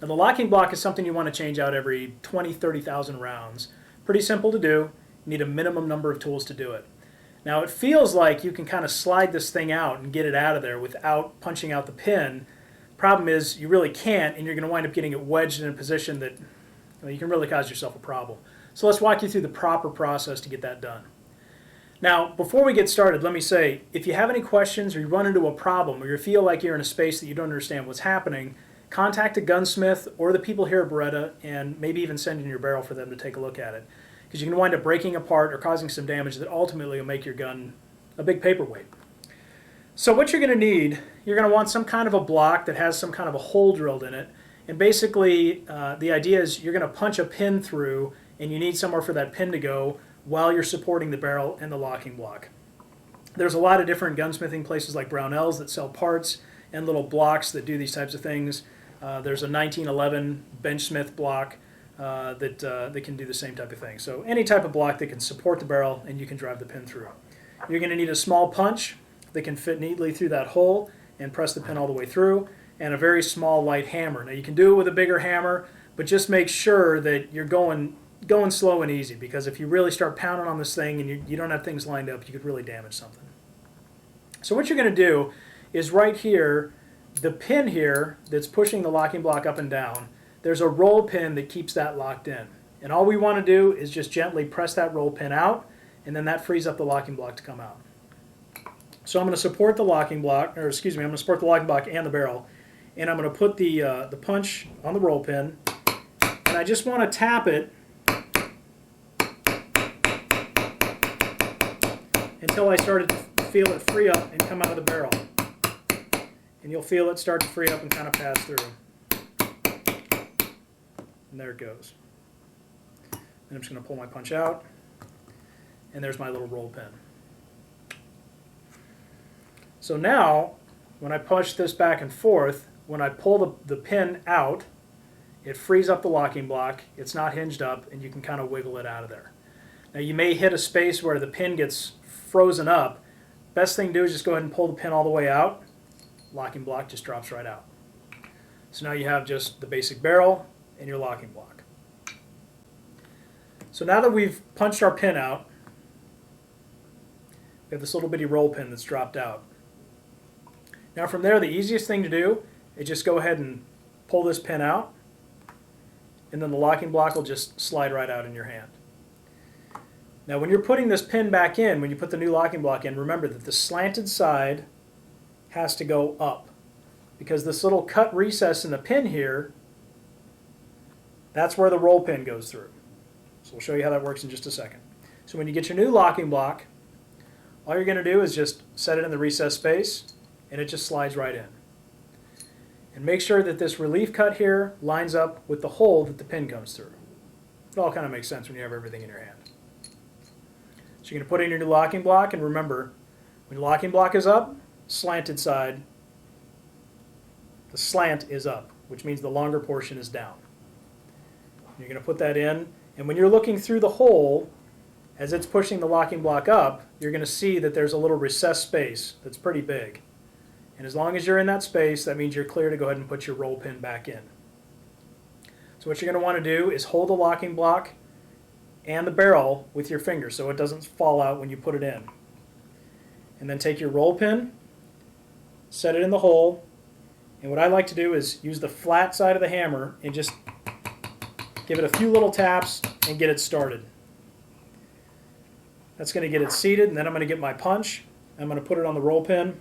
Now the locking block is something you want to change out every 20, 30,000 rounds. Pretty simple to do. You need a minimum number of tools to do it. Now it feels like you can kind of slide this thing out and get it out of there without punching out the pin. Problem is you really can't, and you're going to wind up getting it wedged in a position that you can really cause yourself a problem. So let's walk you through the proper process to get that done. Now, before we get started, let me say, if you have any questions or you run into a problem or you feel like you're in a space that you don't understand what's happening, contact a gunsmith or the people here at Beretta and maybe even send in your barrel for them to take a look at it. Because you can wind up breaking apart or causing some damage that ultimately will make your gun a big paperweight. So what you're going to need, you're going to want some kind of a block that has some kind of a hole drilled in it. And basically, the idea is you're going to punch a pin through and you need somewhere for that pin to go while you're supporting the barrel and the locking block. There's a lot of different gunsmithing places like Brownells that sell parts and little blocks that do these types of things. There's a 1911 Benchsmith block that can do the same type of thing. So any type of block that can support the barrel and you can drive the pin through. You're going to need a small punch that can fit neatly through that hole and press the pin all the way through, and a very small light hammer. Now you can do it with a bigger hammer, but just make sure that you're going slow and easy, because if you really start pounding on this thing and you don't have things lined up, you could really damage something. So what you're going to do is right here, the pin here that's pushing the locking block up and down, there's a roll pin that keeps that locked in. And all we want to do is just gently press that roll pin out, and then that frees up the locking block to come out. So I'm going to support the locking block, I'm going to support the locking block and the barrel, and I'm going to put the punch on the roll pin, and I just want to tap it until I started to feel it free up and come out of the barrel. And you'll feel it start to free up and kind of pass through. And there it goes. And I'm just going to pull my punch out, and there's my little roll pin. So now, when I push this back and forth, when I pull the pin out, it frees up the locking block, it's not hinged up, and you can kind of wiggle it out of there. Now you may hit a space where the pin gets frozen up. Best thing to do is just go ahead and pull the pin all the way out. Locking block just drops right out. So now you have just the basic barrel and your locking block. So now that we've punched our pin out, we have this little bitty roll pin that's dropped out. Now from there, the easiest thing to do is just go ahead and pull this pin out, and then the locking block will just slide right out in your hand. Now when you're putting this pin back in, when you put the new locking block in, remember that the slanted side has to go up, because this little cut recess in the pin here, that's where the roll pin goes through. So we'll show you how that works in just a second. So when you get your new locking block, all you're going to do is just set it in the recess space, and it just slides right in. And make sure that this relief cut here lines up with the hole that the pin comes through. It all kind of makes sense when you have everything in your hand. So you're going to put in your new locking block, and remember, when your locking block is up, slanted side, the slant is up, which means the longer portion is down. You're going to put that in, and when you're looking through the hole, as it's pushing the locking block up, you're going to see that there's a little recessed space that's pretty big. And as long as you're in that space, that means you're clear to go ahead and put your roll pin back in. So what you're going to want to do is hold the locking block and the barrel with your finger so it doesn't fall out when you put it in. And then take your roll pin, set it in the hole, and what I like to do is use the flat side of the hammer and just give it a few little taps and get it started. That's going to get it seated, and then I'm going to get my punch. I'm going to put it on the roll pin,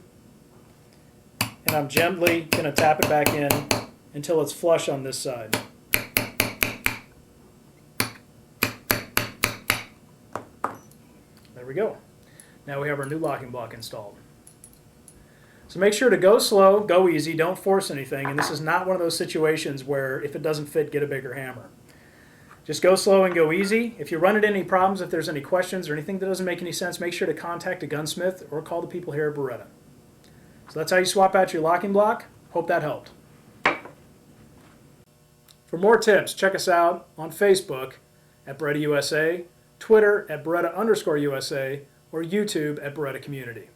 and I'm gently going to tap it back in until it's flush on this side. There we go. Now we have our new locking block installed. So make sure to go slow, go easy, don't force anything, and this is not one of those situations where if it doesn't fit, get a bigger hammer. Just go slow and go easy. If you run into any problems, if there's any questions or anything that doesn't make any sense, make sure to contact a gunsmith or call the people here at Beretta. So that's how you swap out your locking block. Hope that helped. For more tips, check us out on Facebook at Beretta USA, Twitter at Beretta_USA, or YouTube at Beretta Community.